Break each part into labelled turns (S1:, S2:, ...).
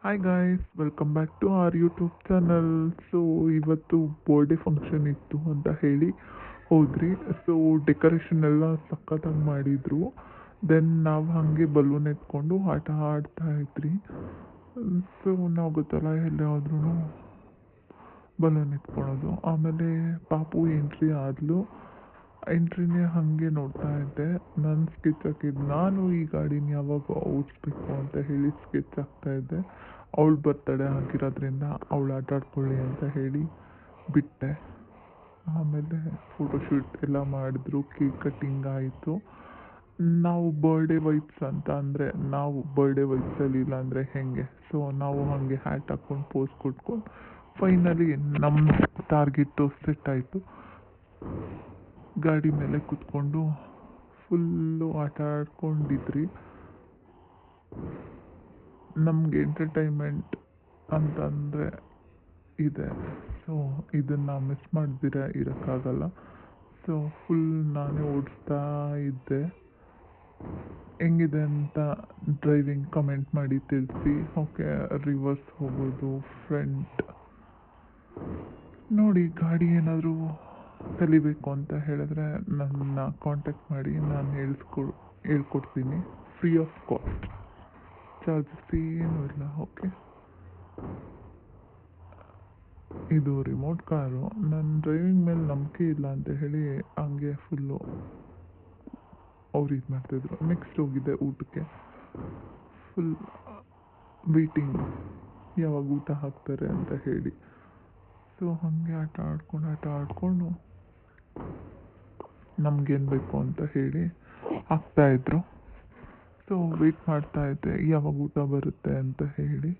S1: Hi guys, welcome back to our YouTube channel. So ಇವತ್ತು birthday function ಇತ್ತು ಅಂತ ಹೇಳಿ ಹೋದ್ರಿ. ಸೊ ಡೆಕೋರೇಷನ್ ಎಲ್ಲ ಸಖತ್ತಾಗಿ ಮಾಡಿದರು. ದೆನ್ ನಾವು ಹಾಗೆ ಬಲೂನ್ ಎತ್ಕೊಂಡು ಆಟ ಆಡ್ತಾ ಇದ್ರಿ. ಸೊ ನಾವು ಗೊತ್ತಲ್ಲ, ಎಲ್ಲೇ ಹೋದ್ರೂ ಬಲೂನ್ ಎತ್ಕೊಳ್ಳೋದು. ಆಮೇಲೆ ಪಾಪು ಎಂಟ್ರಿ ಆದಳು. ಎಂಟ್ರಿನೇ ಹಾಗೆ ನೋಡ್ತಾ ಇದ್ದೆ. ನಾನು ಸ್ಕೆಚ್ ಹಾಕಿದ್ದು, ನಾನು ಈ ಗಾಡಿನ ಯಾವಾಗ ಓಡಿಸ್ಬೇಕು ಅಂತ ಹೇಳಿ ಸ್ಕೆಚ್ ಹಾಕ್ತಾ ಇದ್ದೆ. ಅವಳು ಬರ್ತಡೇ ಆಗಿರೋದ್ರಿಂದ ಅವಳು ಆಟ ಆಡ್ಕೊಳ್ಳಿ ಅಂತ ಹೇಳಿ ಬಿಟ್ಟೆ. ಆಮೇಲೆ ಫೋಟೋಶೂಟ್ ಎಲ್ಲ ಮಾಡಿದ್ರು, ಕೇಕ್ ಕಟ್ಟಿಂಗ್ ಆಯಿತು. ನಾವು ಬರ್ಡೇ ವೈಬ್ಸ್ ಅಂತ ಅಂದರೆ ನಾವು ಬರ್ಡೇ ವೈಬ್ಸಲ್ಲಿ ಇಲ್ಲ ಅಂದರೆ ಹೇಗೆ. ಸೊ ನಾವು ಹಾಗೆ ಹ್ಯಾಟ್ ಹಾಕ್ಕೊಂಡು ಪೋಸ್ ಕೊಟ್ಕೊಂಡು ಫೈನಲಿ ನಮ್ಮ ಟಾರ್ಗೆಟು ಸೆಟ್ ಆಯಿತು. ಗಾಡಿ ಮೇಲೆ ಕೂತ್ಕೊಂಡು ಫುಲ್ಲು ಆಟ ಆಡ್ಕೊಂಡಿದ್ರಿ. ನಮಗೆ ಎಂಟರ್ಟೈನ್ಮೆಂಟ್ ಅಂತಂದರೆ ಇದೆ. ಸೊ ಇದನ್ನು ಮಿಸ್ ಮಾಡ್ದಿರ ಇರೋಕ್ಕಾಗಲ್ಲ. ಸೊ ಫುಲ್ ನಾನೇ ಓಡಿಸ್ತಾ ಇದ್ದೆ. ಹೆಂಗಿದೆ ಅಂತ ಡ್ರೈವಿಂಗ್ ಕಮೆಂಟ್ ಮಾಡಿ ತಿಳಿಸಿ. ಓಕೆ, ರಿವರ್ಸ್ ಹೋಗೋದು, ಫ್ರಂಟ್ ನೋಡಿ. ಗಾಡಿ ಏನಾದರೂ ಕಲಿಬೇಕು ಅಂತ ಹೇಳಿದ್ರೆ ನನ್ನ ಕಾಂಟ್ಯಾಕ್ಟ್ ಮಾಡಿ, ನಾನು ಹೇಳ್ಕೊಡ್ತೀನಿ. ಫ್ರೀ ಆಫ್ ಕಾಸ್ಟ್, ಚಾರ್ಜಸ್ ಏನೂ ಇಲ್ಲ. ಓಕೆ, ಇದು ರಿಮೋಟ್ ಕಾರು. ನನ್ನ ಡ್ರೈವಿಂಗ್ ಮೇಲೆ ನಂಬಿಕೆ ಇಲ್ಲ ಅಂತ ಹೇಳಿ ಹಂಗೆ ಫುಲ್ಲು ಅವ್ರು ಇದು ಮಾಡ್ತಾಯಿದ್ರು. ನೆಕ್ಸ್ಟ್ ಹೋಗಿದ್ದೆ ಊಟಕ್ಕೆ. ಫುಲ್ ವೇಟಿಂಗ್, ಯಾವಾಗ ಊಟ ಹಾಕ್ತಾರೆ ಅಂತ ಹೇಳಿ. ಸೊ ಹಾಗೆ ಆಟ ಆಡಿಕೊಂಡು ನಮಗೇನು ಬೇಕು ಅಂತ ಹೇಳಿ ಹಾಕ್ತಾಯಿದ್ರು. ಸೊ ವೆಯ್ಟ್ ಮಾಡ್ತಾಯಿದ್ದೆ ಯಾವಾಗ ಊಟ ಬರುತ್ತೆ ಅಂತ ಹೇಳಿ.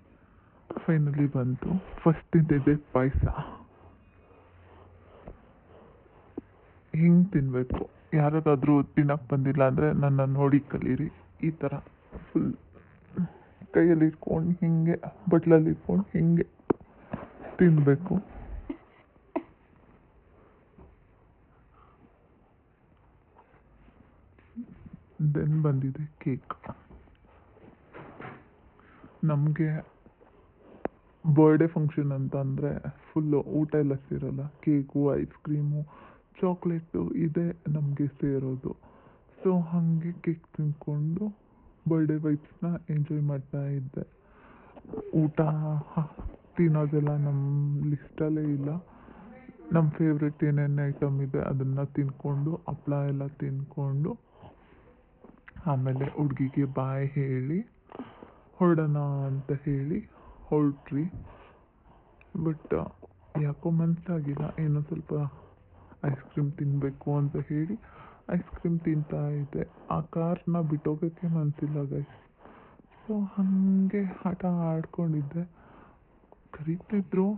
S1: ಫೈನಲಿ ಬಂತು. ಫಸ್ಟ್ ತಿಂದಿದ್ದೆ ಪಾಯಸ. ಹಿಂಗೆ ತಿನ್ನಬೇಕು. ಯಾರಾದರೂ ತಿನ್ನಕ್ಕೆ ಬಂದಿಲ್ಲ ಅಂದರೆ ನನ್ನನ್ನು ನೋಡಿ ಕಲೀರಿ. ಈ ಥರ ಫುಲ್ ಕೈಯಲ್ಲಿ ಇಟ್ಕೊಂಡು ಹಿಂಗೆ, ಬಟ್ಲಲ್ಲಿ ಇಟ್ಕೊಂಡು ಹಿಂಗೆ ತಿನ್ನಬೇಕು. ದೆನ್ ಬಂದಿದೆ ಕೇಕ್. ನಮಗೆ ಬರ್ಡೇ ಫಂಕ್ಷನ್ ಅಂತ ಅಂದರೆ ಫುಲ್ಲು ಊಟ ಎಲ್ಲ ಸೇರೋಲ್ಲ. ಕೇಕು, ಐಸ್ ಕ್ರೀಮು, ಚಾಕ್ಲೇಟು ಇದೇ ನಮಗೆ ಸೇರೋದು. ಸೊ ಹಾಗೆ ಕೇಕ್ ತಿಂದ್ಕೊಂಡು ಬರ್ಡೇ ವೈಬ್ಸ್ನ ಎಂಜಾಯ್ ಮಾಡ್ತಾ ಇದ್ದೆ. ಊಟ ತಿನ್ನೋದೆಲ್ಲ ನಮ್ಮ ಲಿಸ್ಟಲ್ಲೇ ಇಲ್ಲ. ನಮ್ಮ ಫೇವ್ರೆಟ್ ಏನೇನು ಐಟಮ್ ಇದೆ ಅದನ್ನು ತಿಂದ್ಕೊಂಡು, ಹಪ್ಳ ಎಲ್ಲ ತಿಂದ್ಕೊಂಡು, ಆಮೇಲೆ ಹುಡುಗಿಗೆ ಬಾಯ್ ಹೇಳಿ ಹೊರಡೋಣ ಅಂತ ಹೇಳಿ ಹೊರಟ್ರಿ. ಬಟ್ ಯಾಕೋ ಮನಸ್ಸಾಗಿಲ್ಲ, ಏನೋ ಸ್ವಲ್ಪ ಐಸ್ ಕ್ರೀಮ್ ತಿನ್ನಬೇಕು ಅಂತ ಹೇಳಿ ಐಸ್ ಕ್ರೀಮ್ ತಿಂತಾ ಇದ್ದೆ. ಆ ಕಾರ್ನ ಬಿಟ್ಟೋಗೋಕ್ಕೆ ಮನಸ್ಸಿಲ್ಲ ಗೈಸ್. ಸೊ ಹಾಗೆ ಆಟ ಆಡ್ಕೊಂಡಿದ್ದೆ. ಕರೀತಿದ್ರು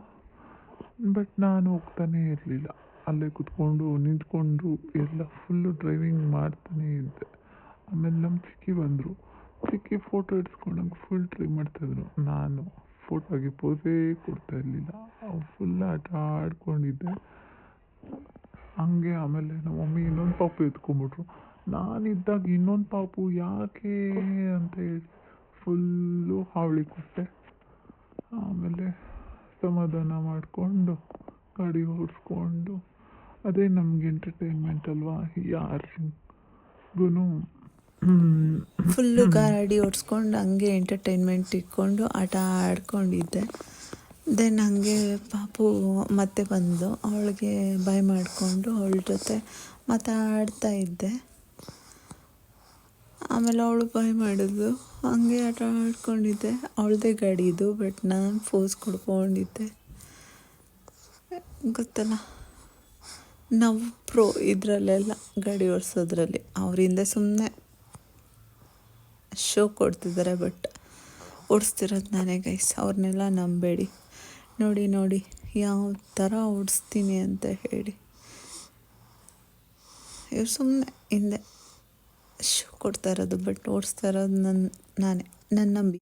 S1: ಬಟ್ ನಾನು ಹೋಗ್ತಾನೇ ಇರಲಿಲ್ಲ. ಅಲ್ಲೇ ಕೂತ್ಕೊಂಡು ನಿಂತ್ಕೊಂಡು ಎಲ್ಲ ಫುಲ್ಲು ಡ್ರೈವಿಂಗ್ ಮಾಡ್ತಾನೇ ಇದ್ದೆ. ಆಮೇಲೆ ನಮ್ಮ ಚಿಕ್ಕಿ ಬಂದರು. ಚಿಕ್ಕಿ ಫೋಟೋ ಹಿಡ್ಸ್ಕೊಂಡಂಗೆ ಫುಲ್ ಟ್ರೈ ಮಾಡ್ತಾಯಿದ್ರು. ನಾನು ಫೋಟೋಗೆ ಪೋಸೇ ಕೊಡ್ತಾ ಇರಲಿಲ್ಲ. ಫುಲ್ ಆಟ ಆಡ್ಕೊಂಡಿದ್ದೆ ಹಂಗೆ. ಆಮೇಲೆ ನಮ್ಮ ಮಮ್ಮಿ ಇನ್ನೊಂದು ಪಾಪು ಎತ್ಕೊಂಡ್ಬಿಟ್ರು. ನಾನಿದ್ದಾಗ ಇನ್ನೊಂದು ಪಾಪು ಯಾಕೆ ಅಂತ ಹೇಳಿ ಫುಲ್ಲು ಹಾವಳಿ ಕೊಟ್ಟೆ. ಆಮೇಲೆ ಸಮಾಧಾನ ಮಾಡಿಕೊಂಡು ಗಾಡಿ ಓಡಿಸ್ಕೊಂಡು, ಅದೇ ನಮ್ಗೆ ಎಂಟರ್ಟೈನ್ಮೆಂಟ್ ಅಲ್ವಾ. ಯಾರಿಗೂ
S2: ಫುಲ್ಲು ಗಾಡಿ ಓಡಿಸ್ಕೊಂಡು ಹಂಗೆ ಎಂಟರ್ಟೈನ್ಮೆಂಟ್ ಇಟ್ಕೊಂಡು ಆಟ ಆಡ್ಕೊಂಡಿದ್ದೆ. ದೆನ್ ಹಂಗೆ ಪಾಪು ಮತ್ತೆ ಬಂದು ಅವಳಿಗೆ ಬಾಯ್ ಮಾಡಿಕೊಂಡು ಅವಳ ಜೊತೆ ಮಾತಾಡ್ತಾ ಇದ್ದೆ. ಆಮೇಲೆ ಅವಳು ಬಾಯ್ ಮಾಡಿದ್ಲು. ಹಂಗೆ ಆಟ ಆಡ್ಕೊಂಡಿದ್ದೆ. ಅವಳದೇ ಗಾಡಿ ಇದು, ಬಟ್ ನಾನು ಫೋಸ್ ಕೊಡ್ಕೊಂಡಿದ್ದೆ. ಗೊತ್ತಲ್ಲ, ನಾವು ಪ್ರೋ ಇದರಲ್ಲೆಲ್ಲ ಗಾಡಿ ಓಡಿಸೋದ್ರಲ್ಲಿ. ಅವರಿಂದ ಸುಮ್ಮನೆ ಶೋ ಕೊಡ್ತಿದ್ದಾರೆ, ಬಟ್ ಓಡಿಸ್ತಿರೋದು ನಾನೇ ಗೈಸ್. ಅವ್ರನ್ನೆಲ್ಲ ನಂಬೇಡಿ. ನೋಡಿ ಯಾವ ಥರ ಓಡಿಸ್ತೀನಿ ಅಂತ ಹೇಳಿ. ಇವ್ರು ಸುಮ್ಮನೆ ಹಿಂದೆ ಶೋ ಕೊಡ್ತಾ ಇರೋದು, ಬಟ್ ಓಡಿಸ್ತಾ ಇರೋದು ನಾನೇ. ನನ್ನ ನಂಬಿ.